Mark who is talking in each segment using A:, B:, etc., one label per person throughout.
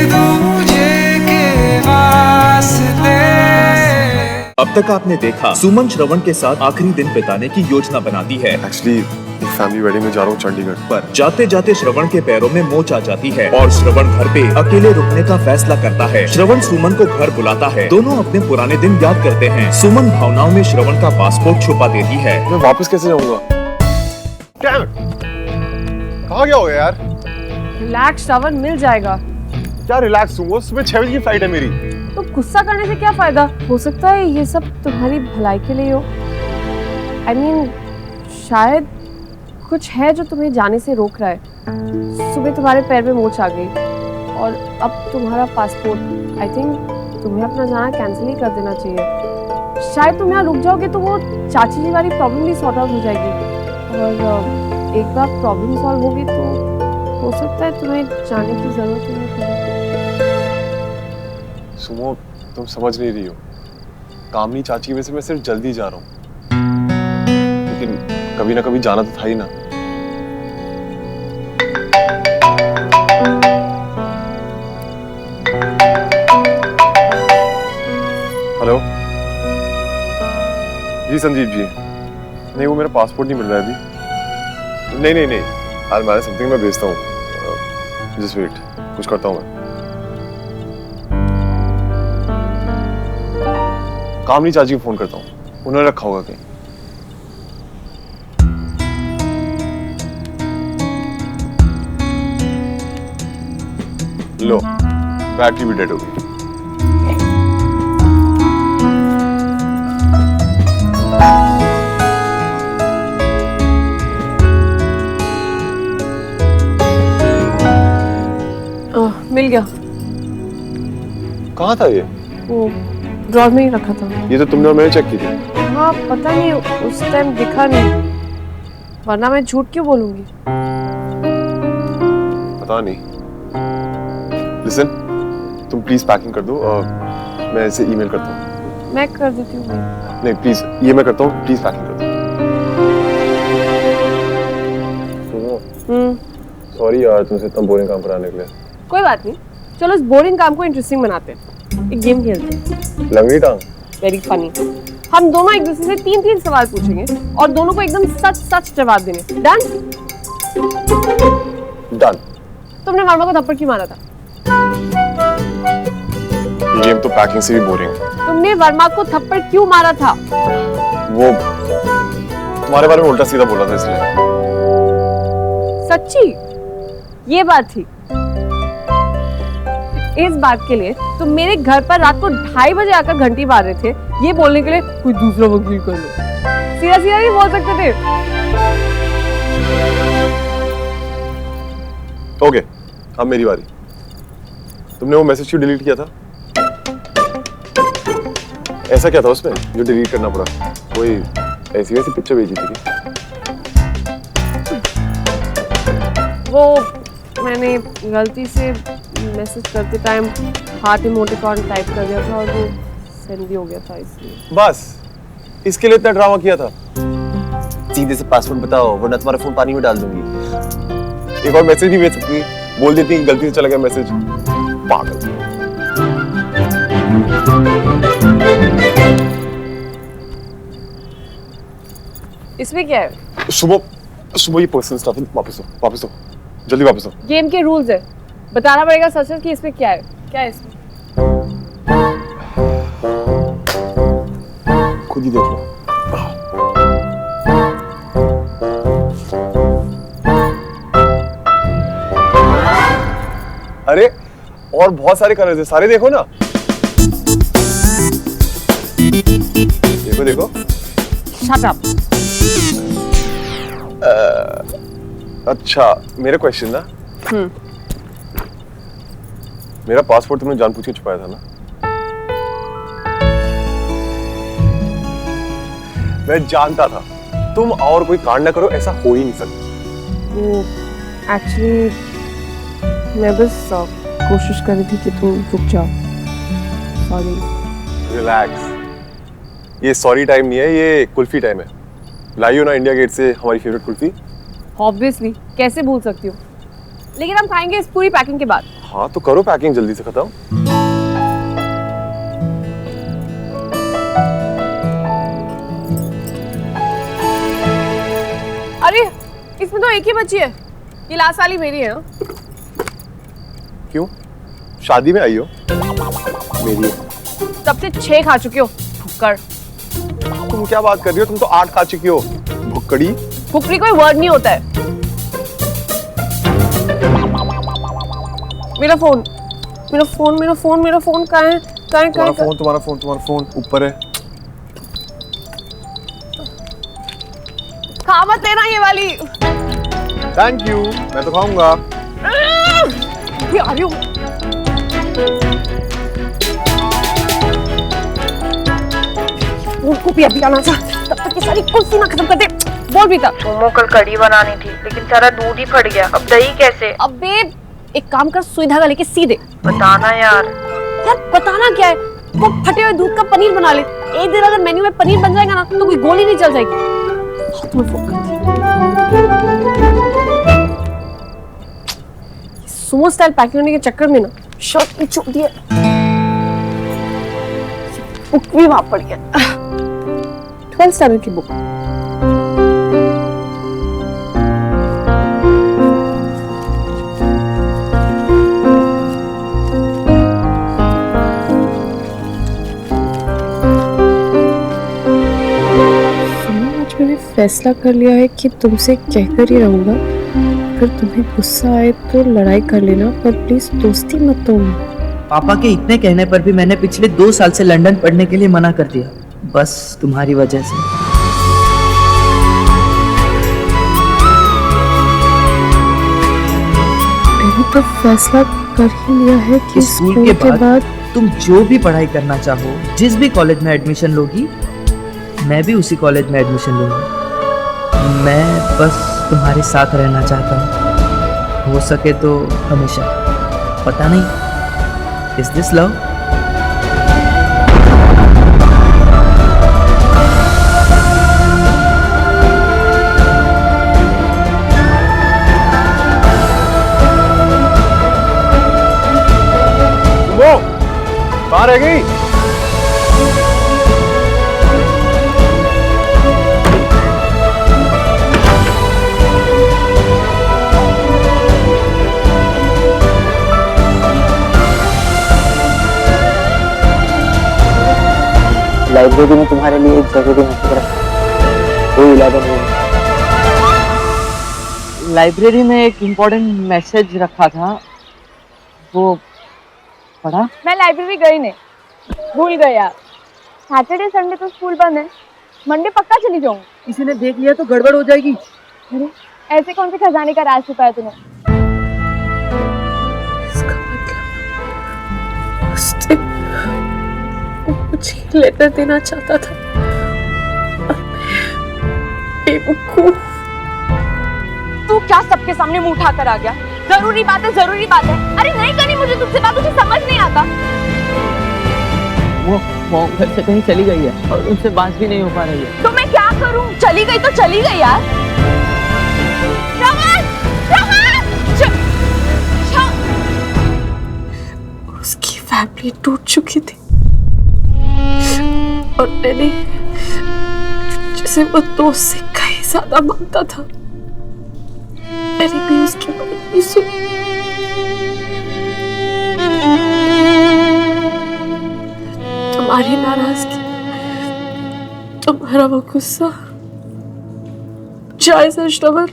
A: दूजे के वास्ते।
B: अब तक आपने देखा सुमन श्रवण के साथ आखिरी दिन बिताने की योजना बनाती है।
C: एक्चुअली एक फैमिली वेडिंग में जा रहा हूँ चंडीगढ़।
B: पर जाते जाते श्रवण के पैरों में मोच आ जाती है और श्रवण घर पे अकेले रुकने का फैसला करता है। श्रवण सुमन को घर बुलाता है। दोनों अपने पुराने दिन याद करते हैं। सुमन भावनाओं में श्रवण का पासपोर्ट छुपा देती है।
C: मैं वापस कैसे जाऊंगा? कहाँ गया हो यार?
D: रिलैक्स श्रवण, मिल जाएगा।
C: क्या रिलैक्स हूँ? सुबह 6 बजे की फ्लाइट है मेरी।
D: तो गुस्सा करने से क्या फायदा? हो सकता है ये सब तुम्हारी भलाई के लिए हो। I mean, शायद कुछ है जो तुम्हें जाने से रोक रहा है। सुबह तुम्हारे पैर में मोच आ गई और अब तुम्हारा पासपोर्ट। आई थिंक तुम्हें अपना जाना कैंसिल ही कर देना चाहिए। शायद तुम यहाँ रुक जाओगे तो वो चाची जी वाली प्रॉब्लम भी सॉर्ट आउट हो जाएगी और एक बार प्रॉब्लम सॉल्व होगी तो हो सकता है तुम्हें जाने की जरूरत नहीं पड़े।
C: सुमो, तुम समझ नहीं रही हो। कामनी चाची की वजह से मैं सिर्फ जल्दी जा रहा हूँ, लेकिन कभी ना कभी जाना तो था ही ना। हेलो जी संदीप जी। नहीं, वो मेरा पासपोर्ट नहीं मिल रहा है अभी। नहीं, आज मैंने समथिंग मैं भेजता हूँ। जस्ट वेट, कुछ करता हूँ मैं। कामनी चाची को फोन करता हूँ, उन्होंने रखा होगा कहीं। लो, बैटरी भी डेड हो गई।
D: मिल गया।
C: कहाँ था ये?
D: वो ड्रॉर में ही रखा था।
C: ये तो तुमने और मैंने चेक की थी।
D: हाँ, पता नहीं उस टाइम दिखा नहीं, वरना मैं झूठ क्यों बोलूंगी।
C: पता नहीं। लिसन, तुम प्लीज पैकिंग कर दो और मैं इसे ईमेल करता हूँ।
D: मैं कर देती हूँ।
C: नहीं प्लीज, ये मैं करता हूँ, प्लीज पैकिंग कर दो। सॉरी यार तुमसे इतना बोरिंग काम कराने के लिए।
D: कोई बात नहीं, चलो इस बोरिंग काम को इंटरेस्टिंग बनाते हैं। एक गेम खेलते हैं।
C: लंगड़ी टांग।
D: Very funny. हम दोनों एक दूसरे से 3-3 सवाल पूछेंगे और दोनों को एकदम सच जवाब देने। डन?
C: डन।
D: तुमने वर्मा को थप्पड़ क्यों मारा था?
C: ये गेम तो पैकिंग से भी बोरिंग है।
D: तुमने वर्मा को थप्पड़ क्यों मारा था?
C: वो तुम्हारे बारे में उल्टा सीधा बोला था इसलिए।
D: सच्ची? ये बात थी। इस बात के लिए तुम मेरे घर पर रात को 2:30 बजे आकर घंटी मार रहे थे, ये बोलने के लिए कोई दूसरा वकील कर लो। सीधा नहीं बोल सकते थे।
C: ओके, अब मेरी बारी। तुमने वो मैसेज क्यों डिलीट किया था? ऐसा क्या था उसमें जो डिलीट करना पड़ा? कोई ऐसी वैसी पिक्चर भेजी थी क्या?
D: वो मैंने गलती से मैसेज करते टाइम हार्ट इमोटिकॉन टाइप कर दिया था और वो सेंड भी हो गया था, इसलिए।
C: बस इसके लिए इतना ड्रामा किया था?
E: सीधे से पासवर्ड बताओ वरना तुम्हारा फोन पानी में डाल दूंगी।
C: एक और मैसेज भी भेज सकती, बोल देती गलती से चला गया मैसेज। पागल।
D: इसमें क्या है?
C: सुबह ये पर्सनल स्टफ वापस दो, जल्दी वापस दो।
D: गेम के रूल्स है, बताना पड़ेगा सच कि इसमें क्या है। क्या है इसमें?
C: खुद ही देख लो। अरे और बहुत सारे कलर्स हैं, सारे देखो ना। देखो
D: शट अप।
C: अच्छा मेरा क्वेश्चन ना। मेरा पासपोर्ट तुमने जानबूझ के छुपाया था ना? मैं जानता था तुम और कोई कांड ना करो, ऐसा हो ही नहीं सकता।
D: एक्चुअली मैं बस कोशिश कर रही थी कि तुम रुक जाओ। सॉरी।
C: रिलैक्स, ये सॉरी टाइम नहीं है, ये कुल्फी टाइम है। लाइयो ना इंडिया गेट से हमारी फेवरेट कुल्फी।
D: ऑब्वियसली, कैसे भूल सकती हूँ, लेकिन हम खाएंगे इस पूरी पैकिंग के बाद।
C: हाँ तो करो पैकिंग जल्दी से खत्म।
D: अरे इसमें तो एक ही बची है, ये लास्ट वाली मेरी है ना।
C: क्यों? शादी में आई हो? मेरी है।
D: तब से 6 खा चुके हो फुक्कर।
C: तुम क्या बात कर रही हो? तुम तो 8 खा चुकी हो। भुक्कड़ी।
D: फुकरी कोई वर्ड नहीं होता है। मेरा फोन कहाँ है?
C: तुम्हारा फोन ऊपर है।
D: खा मत लेना ये वाली।
C: थैंक यू, मैं तो खाऊंगा।
D: ये आ रही हूँ। उनको भी अभी आना था, तब तक ये सारी कुर्सी ना खत्म कर दे। बोल भी था।
F: मोमो कल कड़ी बनानी थी लेकिन सारा दूध ही फट गया, अब दही कैसे?
D: अबे एक काम कर, सुई धागा लेके सी दे।
F: बताना यार।
D: यार बताना क्या है, वो फटे हुए दूध का पनीर बना ले। एक दिन अगर मेन्यू में पनीर बन जाएगा ना तो कोई गोली नहीं चल जाएगी। सुमो स्टाइल पैकिंग करने के चक्कर में ना शर्ट भी छोड़ दिया, बुक भी वहां पड़ गया। 12th स्टैंडर्ड की बुक। मैंने फैसला कर लिया है कि तुमसे कहकर ही रहूंगा। अगर तुम्हें गुस्सा आए तो लड़ाई कर लेना, पर प्लीज दोस्ती मत तोड़ना।
G: पापा के इतने कहने पर भी मैंने पिछले 2 साल से लंदन पढ़ने के लिए मना कर दिया, बस तुम्हारी वजह से।
D: मैंने तो फैसला कर ही लिया है कि
G: स्कूल के बाद तुम जो भी पढ़ाई करना चाहो, जिस भी कॉलेज में एडमिशन लोगी, मैं भी उसी कॉलेज में एडमिशन लूंगा। मैं बस तुम्हारे साथ रहना चाहता हूँ, हो सके तो हमेशा। पता नहीं, इज दिस लव?
C: वो कहाँ रह गई?
G: लाइब्रेरी में तुम्हारे लिए एक जरूरी मैसेज रखा। वो 11 में लाइब्रेरी में एक इम्पोर्टेंट मैसेज रखा था, वो पढ़ा?
F: मैं लाइब्रेरी गई नहीं, भूल गई यार। सैटरडे संडे तो स्कूल बंद है, मंडे पक्का चली जाऊंगी।
G: किसी ने देख लिया तो गड़बड़ हो जाएगी।
F: अरे ऐसे कौन से खजाने का राज छुपाया तूने?
D: इसका मतलब उस दिन वो मुझे लेटर देना चाहता था और मैं बेवकूफ।
F: तू क्या सबके सामने मुंह उठाकर आ गया? जरूरी बात है, जरूरी बात है। अरे नहीं करनी मुझे तुझसे बात, तुझे समझ नहीं आता।
G: वो घर से कहीं चली गई है और उनसे बात भी नहीं हो पा रही है।
F: तो मैं क्या करूं? चली गई तो चली गई यार। रमन,
D: उसकी फैमिली टूट चुकी थी और मैंने जिसे वो दोस्त से कहीं ज्यादा मानता था, मैंने भी उसकी बात नहीं सुनी। तुम्हारी नाराजगी, तुम्हारा वो गुस्सा जायज है श्रवण।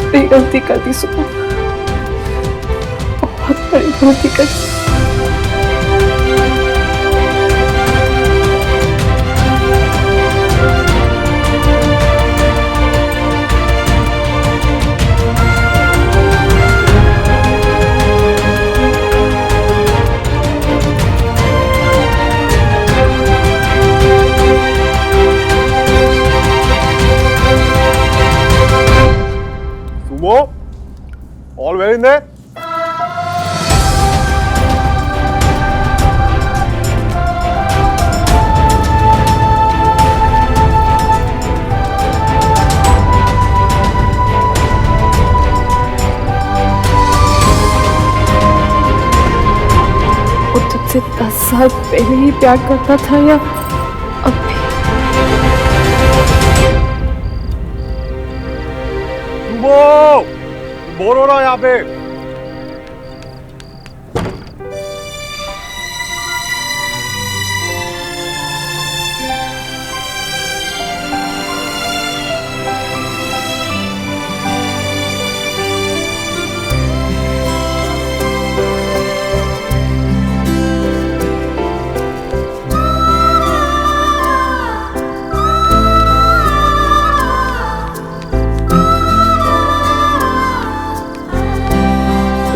D: बड़ी गलती कर दी सुमन, बहुत बड़ी गलती कर दी।
C: सुमो, all well in there?
D: वो तुझसे 10 साल पहले ही प्यार करता था या अब भी?
C: सुमो, बोर हो रहा है यहाँ पे।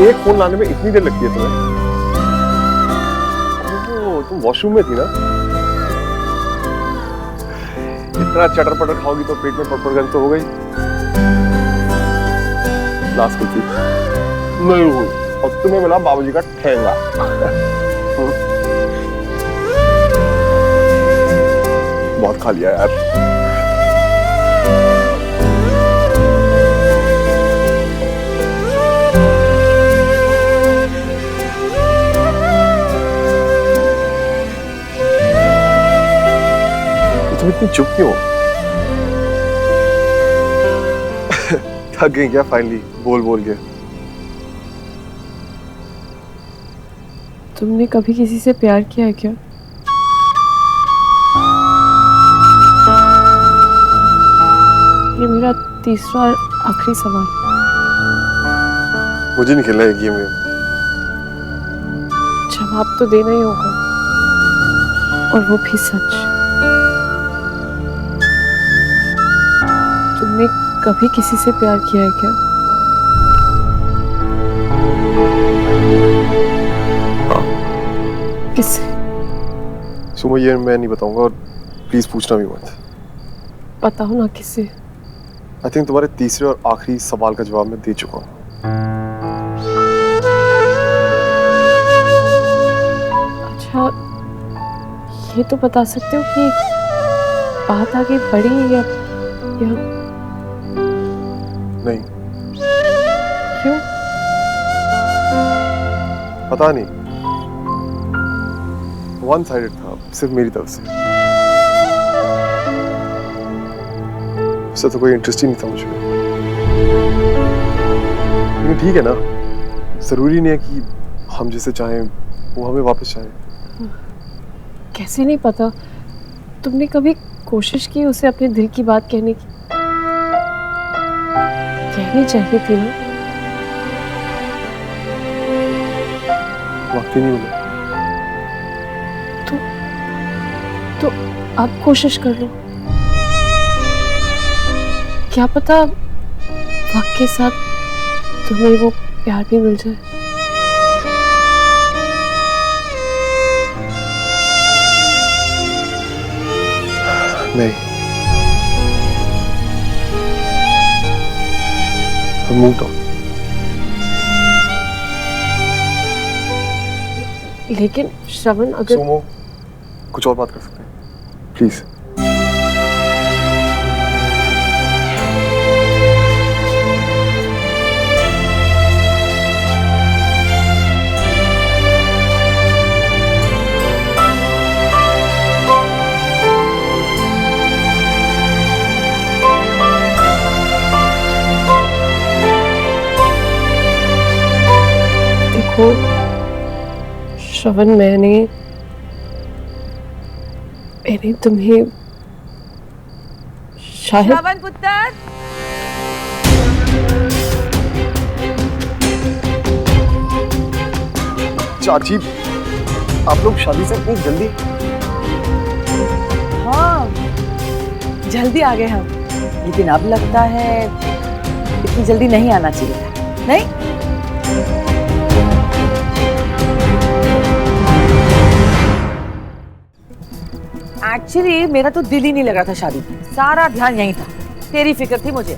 C: एक फोन लाने में इतनी देर लगती है तुम्हें? ओह, तुम वॉशरूम में थी ना? इतना चटर पटर खाओगी तो पेट में पटपट गंज तो हो गई। लास्ट कुछ नहीं हुई। अब तुम्हें मिला बाबूजी का ठेंगा। बहुत खा लिया यार। तुम इतनी चुप क्यों? थक गई क्या फाइनली बोल बोल के?
D: तुमने कभी किसी से प्यार किया है क्या? ये मेरा तीसरा और आखिरी सवाल।
C: मुझे नहीं खेलना है गेम।
D: जवाब तो देना ही होगा, और वो भी सच। तुमने कभी किसी से प्यार किया है क्या?
C: हाँ।
D: किससे?
C: सुमो, ये मैं नहीं बताऊंगा और प्लीज पूछना भी मत।
D: बताओ ना किससे।
C: आई थिंक तुम्हारे तीसरे और आखिरी सवाल का जवाब मैं दे चुका हूँ।
D: अच्छा, ये तो बता सकते हो कि बात आगे बढ़ी या
C: नहीं।
D: क्यों?
C: पता नहीं, वन साइडेड था, सिर्फ मेरी तरफ से। उससे तो कोई इंटरेस्ट ही नहीं था मुझे। लेकिन ठीक है ना, जरूरी नहीं है कि हम जैसे चाहें वो हमें वापस चाहे।
D: कैसे नहीं पता? तुमने कभी कोशिश की उसे अपने दिल की बात कहने की? कहनी चाहिए थी ना।
C: वक्त ही नहीं मिला।
D: तो अब कोशिश कर लो। क्या पता वक्त के साथ तुम्हें वो प्यार भी मिल जाए।
C: नहीं, moved on.
D: लेकिन श्रवण, अगर
C: सुमो, कुछ और बात कर सकते हैं प्लीज?
D: श्रवण, मैंने तुम्हें शायद
F: श्रवण पुत्र,
C: चाची, आप लोग शादी से इतनी जल्दी?
H: हाँ, जल्दी आ गए हम, लेकिन अब लगता है इतनी जल्दी नहीं आना चाहिए था, नहीं? एक्चुअली मेरा तो दिल ही नहीं लग रहा था शादी में, सारा ध्यान यहीं था। तेरी फिक्र थी मुझे,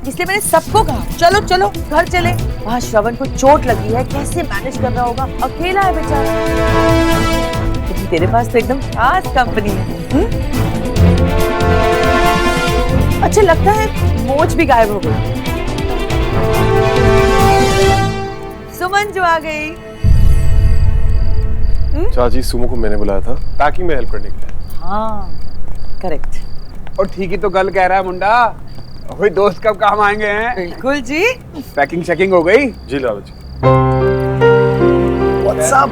H: इसलिए मैंने सबको कहा चलो चलो घर चले। वहाँ श्रवण को चोट लगी है, कैसे मैनेज कर रहा होगा, अकेला है बेचारा। लेकिन तेरे पास तो एकदम खास कंपनी है। अच्छा लगता है मोच भी गायब हो गई। सुमन जो आ गई।
C: चाची सुमो को मैंने बुलाया था पैकिंग में हेल्प करने के लिए।
H: हाँ करेक्ट।
I: और ठीक ही तो गल कह रहा है मुंडा, वही दोस्त कब काम आएंगे हैं।
H: बिल्कुल जी।
I: पैकिंग चेकिंग हो गई
C: जी लाला जी।
J: What's up?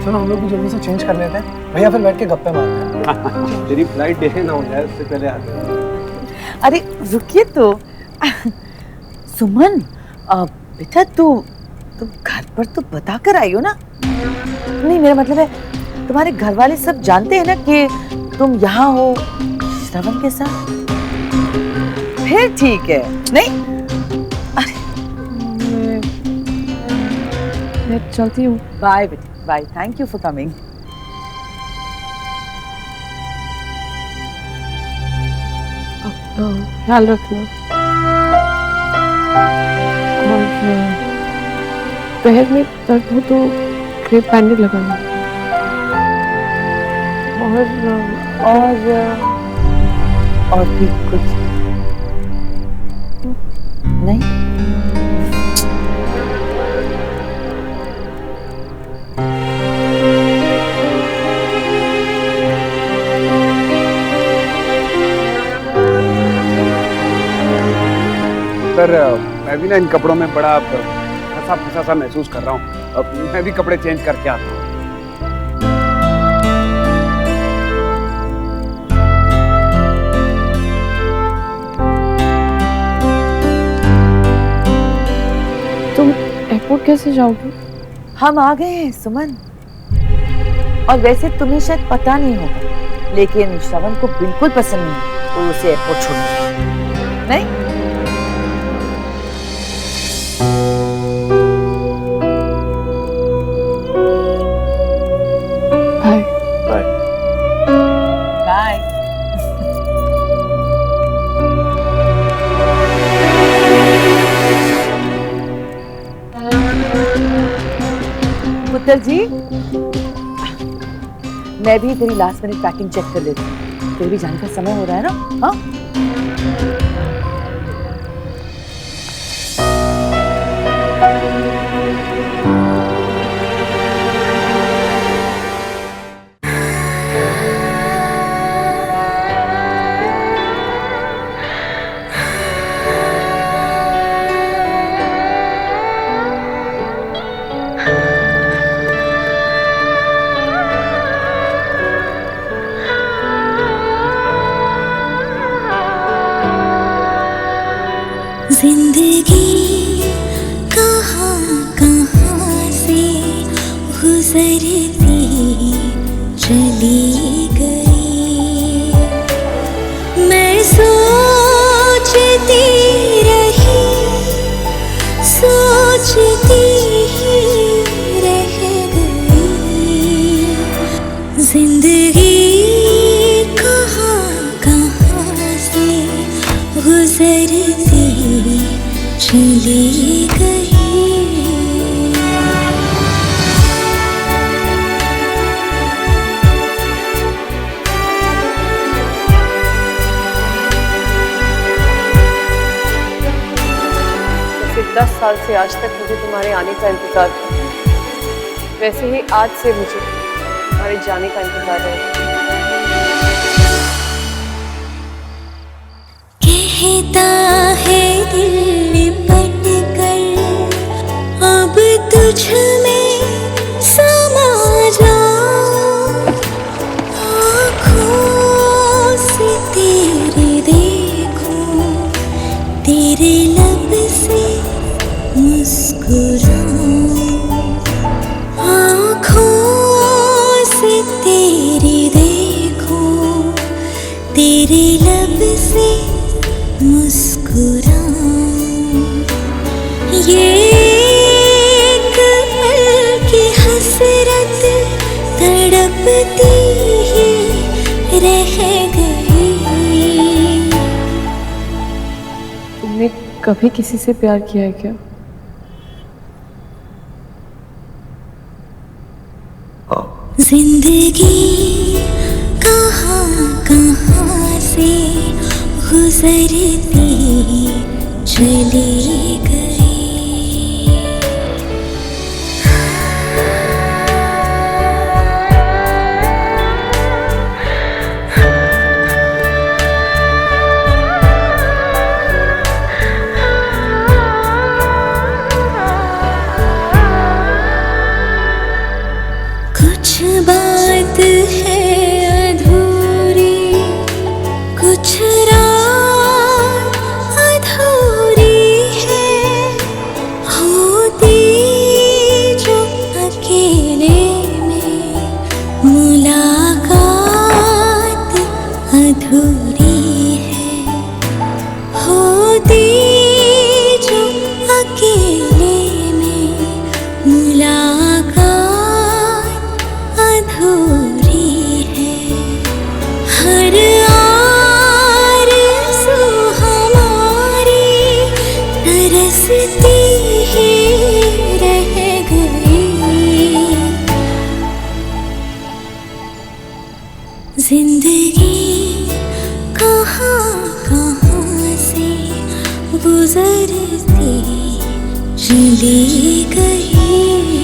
J: चलो हम लोग भी जल्दी से चेंज कर लेते हैं भैया, फिर बैठ के गप्पे मारते हैं।
I: तेरी फ्लाइट डिले ना हो जाए उससे पहले आते हैं।
H: अरे रुकिए तो सुमन, बेटा तुम घर पर तो बता कर आई हो ना? नहीं मेरा मतलब है तुम्हारे घर वाले सब जानते हैं ना कि तुम यहाँ हो श्रवण के साथ? फिर ठीक है। नहीं अरे
D: मैं चलती हूँ।
H: बाय बेटा bye, thank you for coming.
D: ख्याल रखना। और पैर में दर्द हो तो क्रेप बैंडेज लगाना।
H: और भी कुछ नहीं?
I: सर मैं भी ना इन कपड़ों में बड़ा फंसा फंसा सा महसूस कर रहा हूँ। अब मैं भी कपड़े चेंज करके आता हूँ।
D: तुम एयरपोर्ट कैसे जाओगे?
H: हम आ गए हैं सुमन। और वैसे तुम्हें शायद पता नहीं होगा, लेकिन श्रवण को बिल्कुल पसंद नहीं तो उसे एयरपोर्ट छोड़ना नहीं।
C: बाय।
H: बाय। पुत्र जी मैं भी तेरी लास्ट मिनट पैकिंग चेक कर लेती हूँ। तेरे भी जाने का समय हो रहा है ना? हाँ
K: जिंदगी कहाँ कहाँ से गुजरती चली गई। मैं सोचती रही सोचती ही रह गई। जिंदगी कहाँ कहाँ से गुजरती चली गई।
D: जैसे 10 साल से आज तक मुझे तुम्हारे आने का इंतजार था, वैसे ही आज से मुझे तुम्हारे जाने का इंतजार है।
K: कहता है दिल लिपट कर अब तुझ में समा जाऊं। आँखों से तेरे देखूं, तेरे लब से मुस्कुराऊं। आँखों से तेरे देखूं, तेरे लब से मुस्कुराऊं। ये एक पल की हसरत तड़पती ही रह गई।
D: कभी किसी से प्यार किया है क्या?
K: जिंदगी कहाँ कहाँ से गुजरती चली गई। कुछ बात है अधूरी, कुछ रात अधूरी है, होती जो अकेले में मुलाकात अधूरी है, होती जो अकेले में मुलाकात अधूरी है। हर आरज़ू हमारी तरसती ही रह गई। जिंदगी कहाँ कहाँ से गुजरती चली गई।